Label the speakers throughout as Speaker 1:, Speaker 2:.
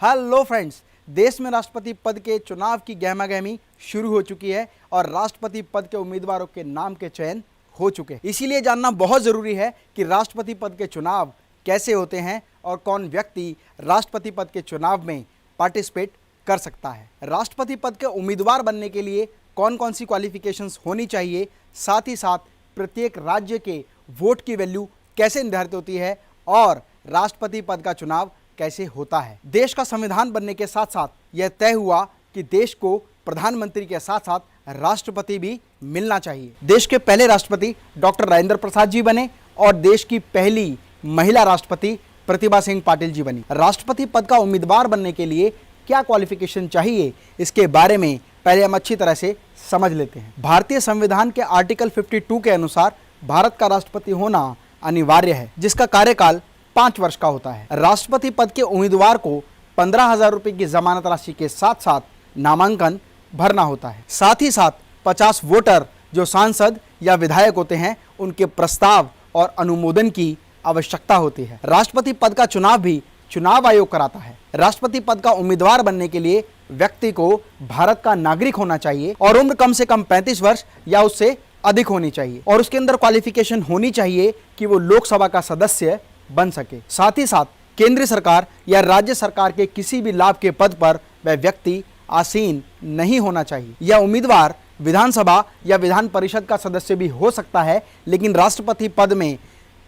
Speaker 1: Hello friends, देश में राष्ट्रपति पद के चुनाव की गहमागहमी शुरू हो चुकी है और राष्ट्रपति पद के उम्मीदवारों के नाम के चयन हो चुके हैं। इसीलिए जानना बहुत ज़रूरी है कि राष्ट्रपति पद के चुनाव कैसे होते हैं और कौन व्यक्ति राष्ट्रपति पद के चुनाव में पार्टिसिपेट कर सकता है। राष्ट्रपति पद के उम्मीदवार बनने के लिए कौन कौन सी क्वालिफिकेशंस होनी चाहिए, साथ ही साथ प्रत्येक राज्य के वोट की वैल्यू कैसे निर्धारित होती है और राष्ट्रपति पद का चुनाव कैसे होता है। देश का संविधान बनने के साथ साथ यह तय हुआ कि देश को प्रधानमंत्री के साथ साथ राष्ट्रपति भी मिलना चाहिए। देश के पहले राष्ट्रपति डॉक्टर राजेंद्र प्रसाद जी बने और देश की पहली महिला राष्ट्रपति प्रतिभा सिंह पाटिल जी बनी। राष्ट्रपति पद का उम्मीदवार बनने के लिए क्या क्वालिफिकेशन चाहिए, इसके बारे में पहले हम अच्छी तरह से समझ लेते हैं। भारतीय संविधान के आर्टिकल 52 के अनुसार भारत का राष्ट्रपति होना अनिवार्य है, जिसका कार्यकाल 5 वर्ष का होता है। राष्ट्रपति पद के उम्मीदवार को 15,000 रुपए की जमानत राशि के साथ साथ नामांकन भरना होता है। साथ ही साथ 50 वोटर जो सांसद या विधायक होते हैं, उनके प्रस्ताव और अनुमोदन की आवश्यकता होती है। राष्ट्रपति पद का चुनाव भी चुनाव आयोग कराता है। राष्ट्रपति पद का उम्मीदवार बनने के लिए व्यक्ति को भारत का नागरिक होना चाहिए और उम्र कम से कम 35 वर्ष या उससे अधिक होनी चाहिए और उसके अंदर क्वालिफिकेशन होनी चाहिए कि वो लोकसभा का सदस्य बन सके। साथ ही साथ केंद्र सरकार या राज्य सरकार के किसी भी लाभ के पद पर वह व्यक्ति आसीन नहीं होना चाहिए। यह उम्मीदवार विधानसभा या विधान परिषद का सदस्य भी हो सकता है, लेकिन राष्ट्रपति पद में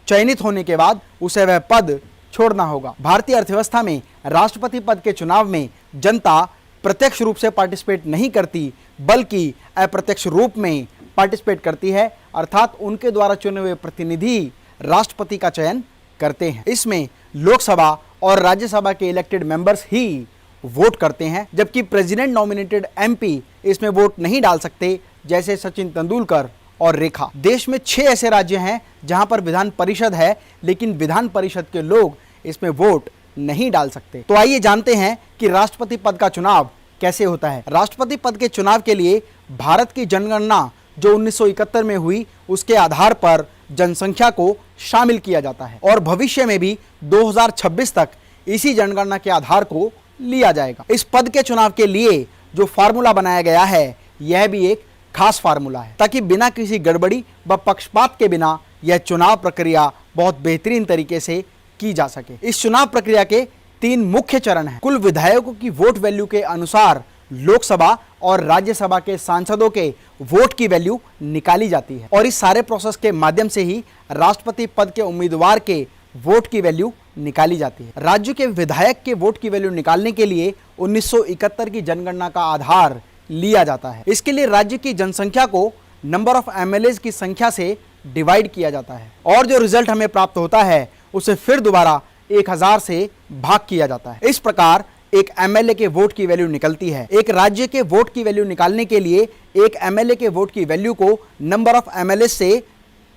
Speaker 1: चयनित होने के बाद उसे वह पद छोड़ना होगा। भारतीय अर्थव्यवस्था में राष्ट्रपति पद के चुनाव में जनता प्रत्यक्ष रूप से पार्टिसिपेट नहीं करती, बल्कि अप्रत्यक्ष रूप में पार्टिसिपेट करती है, अर्थात उनके द्वारा चुने हुए प्रतिनिधि राष्ट्रपति का चयन करते हैं। इसमें लोकसभा और राज्यसभा के इलेक्टेड मेंबर्स ही वोट करते हैं, जबकि प्रेसिडेंट नॉमिनेटेड एमपी इसमें वोट नहीं डाल सकते, जैसे सचिन तेंदुलकर और रेखा। देश में 6 ऐसे राज्य हैं जहां पर विधान परिषद है, लेकिन विधान परिषद के लोग इसमें वोट नहीं डाल सकते। तो आइए जानते हैं कि राष्ट्रपति पद का चुनाव कैसे होता है। राष्ट्रपति पद के चुनाव के लिए भारत की जनगणना जो 1971 में हुई, उसके आधार पर जनसंख्या को शामिल किया जाता है और भविष्य में भी 2026 तक इसी जनगणना के आधार को लिया जाएगा। इस पद के चुनाव के लिए जो फार्मूला बनाया गया है, यह भी एक खास फार्मूला है, ताकि बिना किसी गड़बड़ी व पक्षपात के बिना यह चुनाव प्रक्रिया बहुत बेहतरीन तरीके से की जा सके। इस चुनाव प्रक्रिया के 3 मुख्य चरण हैं। कुल विधायकों की वोट वैल्यू के अनुसार लोकसभा और राज्यसभा के सांसदों के वोट की वैल्यू निकाली जाती है और इस सारे प्रोसेस के माध्यम से ही राष्ट्रपति पद के उम्मीदवार के वोट की वैल्यू निकाली जाती है। राज्य के विधायक के वोट की वैल्यू निकालने के लिए 1971 की जनगणना का आधार लिया जाता है। इसके लिए राज्य की जनसंख्या को नंबर ऑफ एमएलए की संख्या से डिवाइड किया जाता है और जो रिजल्ट हमें प्राप्त होता है उसे फिर दोबारा 1000 से भाग किया जाता है। इस प्रकार एक एमएलए के वोट की वैल्यू निकलती है। एक राज्य के वोट की वैल्यू निकालने के लिए एक एमएलए के वोट की वैल्यू को नंबर ऑफ एमएलए से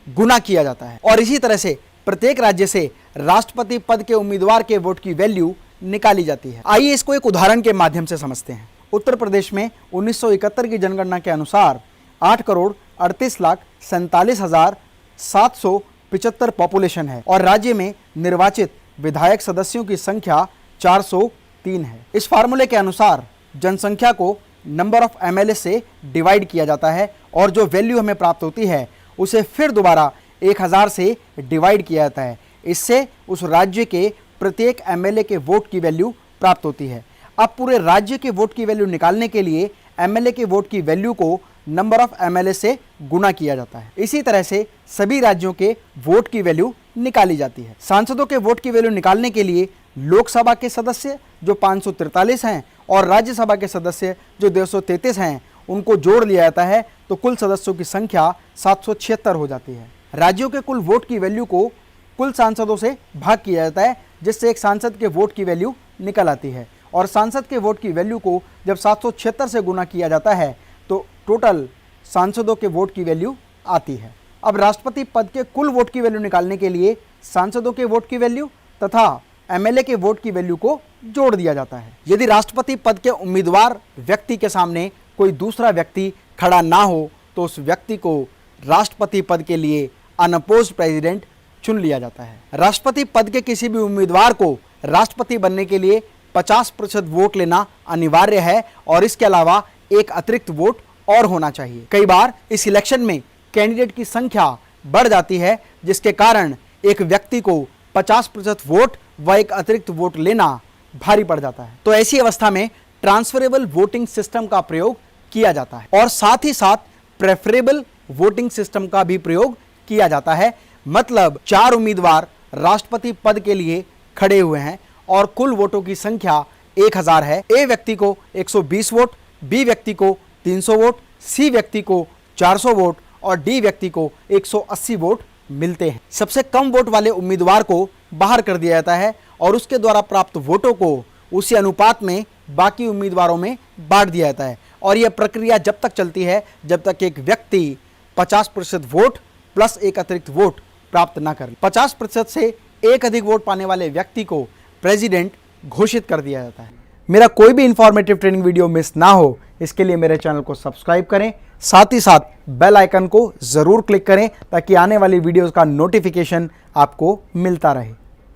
Speaker 1: गुना किया जाता है और इसी तरह से प्रत्येक राज्य से राष्ट्रपति पद के उम्मीदवार के वोट की वैल्यू निकाली जाती है। आइए इसको एक उदाहरण के माध्यम से समझते हैं। उत्तर प्रदेश में 1971 की जनगणना के अनुसार 8,38,47,775 पॉपुलेशन है और राज्य में निर्वाचित विधायक सदस्यों की संख्या 403 है। इस फार्मूले के अनुसार जनसंख्या को नंबर ऑफ एमएलए से डिवाइड किया जाता है और जो वैल्यू हमें प्राप्त होती है उसे फिर दोबारा 1000 से डिवाइड किया जाता है। इससे उस राज्य के प्रत्येक एमएलए के वोट की वैल्यू प्राप्त होती है। अब पूरे राज्य के वोट की वैल्यू निकालने के लिए एमएलए के वोट की वैल्यू को नंबर ऑफ एमएलए से गुना किया जाता है। इसी तरह से सभी राज्यों के वोट की वैल्यू निकाली जाती है। सांसदों के वोट की वैल्यू निकालने के लिए लोकसभा के सदस्य जो 543 हैं और राज्यसभा के सदस्य जो 233 हैं, उनको जोड़ लिया जाता है तो कुल सदस्यों की संख्या 776 हो जाती है। राज्यों के कुल वोट की वैल्यू को कुल सांसदों से भाग किया जाता है, जिससे एक सांसद के वोट की वैल्यू निकल आती है और सांसद के वोट की वैल्यू को जब 776 से गुना किया जाता है तो टोटल सांसदों के वोट की वैल्यू आती है। अब राष्ट्रपति पद के कुल वोट की वैल्यू निकालने के लिए सांसदों के वोट की वैल्यू तथा एमएलए के वोट की वैल्यू को जोड़ दिया जाता है। यदि राष्ट्रपति पद के उम्मीदवार व्यक्ति के सामने कोई दूसरा व्यक्ति खड़ा ना हो तो उस व्यक्ति को राष्ट्रपति पद के लिए अनअपोज्ड प्रेसिडेंट चुन लिया जाता है। राष्ट्रपति पद के किसी भी उम्मीदवार को राष्ट्रपति बनने के लिए 50% वोट लेना अनिवार्य है और इसके अलावा एक अतिरिक्त वोट और होना चाहिए। कई बार इस इलेक्शन में कैंडिडेट की संख्या बढ़ जाती है, जिसके कारण एक व्यक्ति को 50% वोट व एक अतिरिक्त वोट लेना भारी पड़ जाता है। तो ऐसी अवस्था में ट्रांसफरेबल वोटिंग सिस्टम का प्रयोग किया जाता है और साथ ही साथ प्रेफरेबल वोटिंग सिस्टम का भी प्रयोग किया जाता है। मतलब 4 उम्मीदवार राष्ट्रपति पद के लिए खड़े हुए हैं और कुल वोटों की संख्या 1000 है। ए व्यक्ति को 120 वोट, बी व्यक्ति को 300 वोट, सी व्यक्ति को 400 वोट और डी व्यक्ति को 180 वोट मिलते हैं। सबसे कम वोट वाले उम्मीदवार को बाहर कर दिया जाता है और उसके द्वारा प्राप्त वोटों को उसी अनुपात में बाकी उम्मीदवारों में बांट दिया जाता है और यह प्रक्रिया जब तक चलती है जब तक एक व्यक्ति 50% वोट प्लस एक अतिरिक्त वोट प्राप्त न करे। 50% से एक अधिक वोट पाने वाले व्यक्ति को प्रेसिडेंट घोषित कर दिया जाता है। मेरा कोई भी इंफॉर्मेटिव ट्रेनिंग वीडियो मिस ना हो, इसके लिए मेरे चैनल को सब्सक्राइब करें, साथ ही साथ बेल आइकन को जरूर क्लिक करें ताकि आने वाली वीडियोस का नोटिफिकेशन आपको मिलता रहे।